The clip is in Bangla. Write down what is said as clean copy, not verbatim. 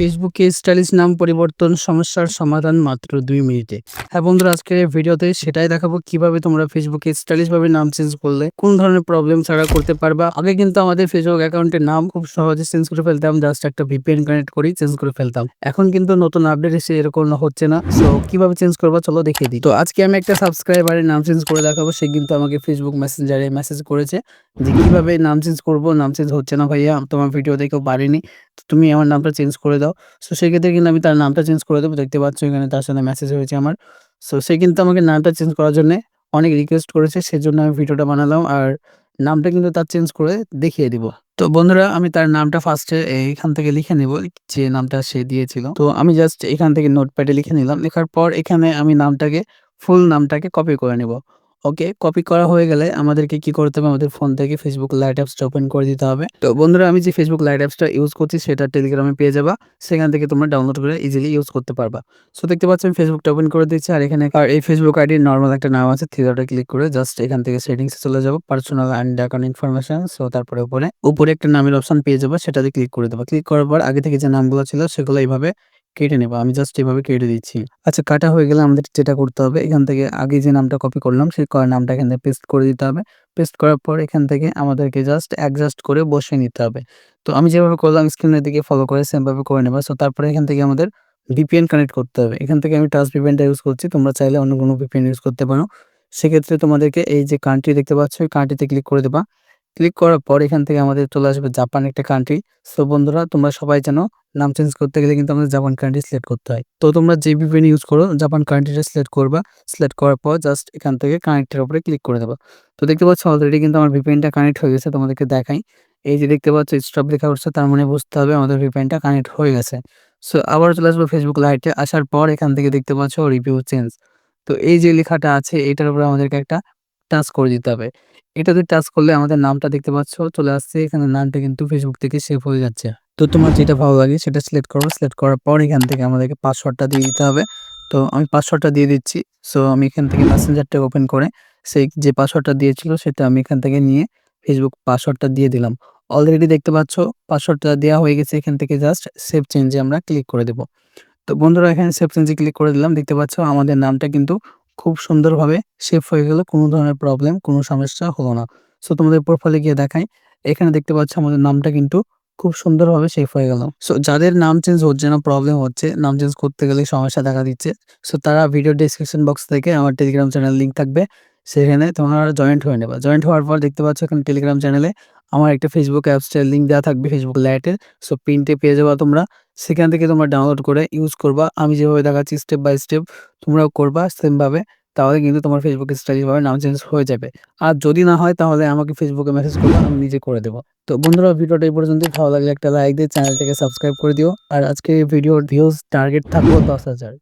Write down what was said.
ফেসবুকে স্টাইলিশ নাম পরিবর্তন সমস্যার সমাধান মাত্র ২ মিনিটে। হ্যাঁ বন্ধুরা, আজকের এই ভিডিওতে সেটাই দেখাবো কিভাবে তোমরা ফেসবুকে স্টাইলিশ ভাবে নাম চেঞ্জ করলে কোন ধরনের প্রবলেম ছাড়া করতে পারবা। আগে কিন্তু আমাদের ফেসবুক অ্যাকাউন্টের নাম খুব সহজে চেঞ্জ করে ফেলতাম, জাস্ট একটা VPN কানেক্ট করেই চেঞ্জ করে ফেলতাম। এখন কিন্তু নতুন আপডেট এসে এরকম হচ্ছে না। সো কিভাবে চেঞ্জ করবা চলো দেখিয়ে দিই। তো আজকে আমি একটা সাবস্ক্রাইবারের নাম চেঞ্জ করে দেখাবো। সে কিন্তু আমাকে ফেসবুক মেসেঞ্জারে মেসেজ করেছে যে কিভাবে নাম চেঞ্জ করব, নাম চেঞ্জ হচ্ছে না ভাইয়া, তোমার ভিডিও দেখেও পারিনি, তো তুমি আমার নামটা চেঞ্জ করে দাও। সো সেক্ষেত্রে কিন্তু আমি তার নামটা চেঞ্জ করে দেবো। দেখতে পাচ্ছ এখানে তার সাথে মেসেজ হয়েছে আমার। সো সে কিন্তু আমাকে নামটা চেঞ্জ করার জন্যে অনেক রিকোয়েস্ট করেছে। সেজন্য আমি ভিডিওটা বানালাম। আর নামটা কিন্তু তার চেঞ্জ করে দেখিয়ে দিব। তো বন্ধুরা, আমি তার নামটা ফার্স্টে এইখান থেকে লিখে নিব, যে নামটা সে দিয়েছিল। তো আমি জাস্ট এখান থেকে নোটপ্যাডে লিখে নিলাম। লেখার পর এখানে আমি নামটাকে ফুল নামটাকে কপি করে নিব। ওকে, কপি করা হয়ে গেলে আমাদেরকে কি করতে হবে? আমাদের ফোন থেকে Facebook লাইট অ্যাপসটা ওপেন করে দিতে হবে। তো বন্ধুরা, আমি যে Facebook লাইট অ্যাপসটা ইউজ করছি সেটা টেলিগ্রামে পেয়ে যাবা। সেখান থেকে তোমরা ডাউনলোড করে ইজিলি ইউজ করতে পারবা। সো দেখতে পাচ্ছ আমি ফেসবুকটা ওপেন করে দিচ্ছি। আর এখানে এই ফেসবুক আইডির নরমাল একটা নাম আছে। থ্রি ডটে ক্লিক করে জাস্ট এখান থেকে সেটিংসে চলে যাব, personal and account information. So তারপরে উপরে একটা নামের অপশন পেয়ে যাবা, সেটাতে ক্লিক করে দেবা। ক্লিক করার পর আগে থেকে যে নামগুলো ছিল সেগুলো এইভাবে কেটে নেবা। আমি জাস্ট এভাবে কেটে দিচ্ছি। আচ্ছা, কাটা হয়ে গেলে আমাদের যেটা করতে হবে, এখান থেকে আগে যে নামটা কপি করলাম সেই নামটা এখানে পেস্ট করে দিতে হবে। পেস্ট করার পর এখান থেকে আমাদেরকে জাস্ট অ্যাডজাস্ট করে বসিয়ে নিতে হবে। তো আমি যেভাবে করলাম স্ক্রিনের দিকে ফলো করে সেম ভাবে করে নেবা। সো তারপরে এখান থেকে আমাদের VPN কানেক্ট করতে হবে। এখান থেকে আমি টাচ VPNটা ইউজ করছি। তোমরা চাইলে অন্য কোনো VPN ইউজ করতে পারো। সেক্ষেত্রে তোমাদেরকে এই যে কান্ট্রি দেখতে পাচ্ছ, এই কান্ট্রিতে ক্লিক করে দেবা। ক্লিক করার পর এখান থেকে আমাদের চলে আসবে জাপান একটা কান্ট্রি। সো বন্ধুরা, তোমরা সবাই জানো নাম চেঞ্জ করতে গেলে কিন্তু আমাদের জাপান কান্ট্রি সিলেক্ট করতে হয়। তো তোমরা যে VPN ইউজ করো জাপান কান্ট্রিটা সিলেক্ট করবা। সিলেক্ট করার পর জাস্ট এখান থেকে কানেক্টের উপরে ক্লিক করে দেবা। তো দেখতে পাচ্ছ অলরেডি কিন্তু আমার VPNটা কানেক্ট হয়ে গেছে। তোমাদেরকে দেখাই। এই যে দেখতে পাচ্ছ স্টপ লেখা উঠছে, তার মানে বুঝতে হবে আমাদের VPNটা কানেক্ট হয়ে গেছে। সো আবার চলে আসবো ফেসবুক লাইটে। আসার পর এখান থেকে দেখতে পাচ্ছ রিভিউ চেঞ্জ। তো এই যে লেখাটা আছে এটার উপরে আমাদেরকে একটা টাচ করে দিতে হবে। এটাতে টাচ করলে আমাদের নামটা দেখতে পাচ্ছ চলে আসছে। এখানে নামটা কিন্তু ফেসবুক থেকে সেভ হয়ে যাচ্ছে। তো তোমার যেটা ভালো লাগে সেটা সিলেক্ট করো। সিলেক্ট করার পর এখান থেকে আমাদেরকে পাসওয়ার্ডটা দিয়ে দিতে হবে। তো আমি পাসওয়ার্ডটা দিয়ে দিচ্ছি। সো আমি এখান থেকে মেসেঞ্জারটা ওপেন করে সেই যে পাসওয়ার্ডটা দিয়েছিল সেটা আমি এখান থেকে নিয়ে ফেসবুক পাসওয়ার্ডটা দিয়ে দিলাম। অলরেডি দেখতে পাচ্ছ পাসওয়ার্ডটা দেওয়া হয়ে গেছে। এখান থেকে জাস্ট সেভ চেঞ্জে আমরা ক্লিক করে দেব। তো বন্ধুরা, এখানে সেভ চেঞ্জে ক্লিক করে দিলাম। দেখতে পাচ্ছ আমাদের নামটা কিন্তু খুব সুন্দরভাবে সেভ হয়ে গেল। কোনো ধরনের প্রবলেম, কোনো সমস্যা হলো না। সো তোমাদের প্রোফাইলে গিয়ে দেখাই। এখানে দেখতে পাচ্ছ আমাদের নামটা কিন্তু খুব সুন্দরভাবে সেভ হয়ে গেল। সো যাদের নাম চেঞ্জ হচ্ছে না, প্রবলেম হচ্ছে, নাম চেঞ্জ করতে গেলে সমস্যা দেখা দিচ্ছে, সো তারা ভিডিও ডেসক্রিপশন বক্স থেকে আমার টেলিগ্রাম চ্যানেল লিঙ্ক থাকবে। সেখানে তোমরা জয়েন্ট হয়ে নেবা। জয়েন্ট হওয়ার পর দেখতে পাচ্ছ এখানে টেলিগ্রাম চ্যানেলে আমার একটা ফেসবুক অ্যাপসের লিঙ্ক দেওয়া থাকবে, ফেসবুক লাইটের। সো প্রিন্টে পেয়ে যাবা তোমরা। সেখান থেকে তোমরা ডাউনলোড করে ইউজ করবা। আমি যেভাবে দেখাচ্ছি স্টেপ বাই স্টেপ তোমরাও করবা সেম ভাবে। তাহলে কিন্তু তোমার ফেসবুকে স্টাইলিশভাবে নাম চেঞ্জ হয়ে যাবে। আর যদি না হয় তাহলে আমাকে ফেসবুকে মেসেজ করবা, আমি নিজে করে দেব। তো বন্ধুরা, ভিডিওটা এই পর্যন্তই। ভালো লাগলে একটা লাইক দিয়ে চ্যানেলটাকে সাবস্ক্রাইব করে দিও। আর আজকে ভিডিওর ভিউজ টার্গেট থাকলো 10,000।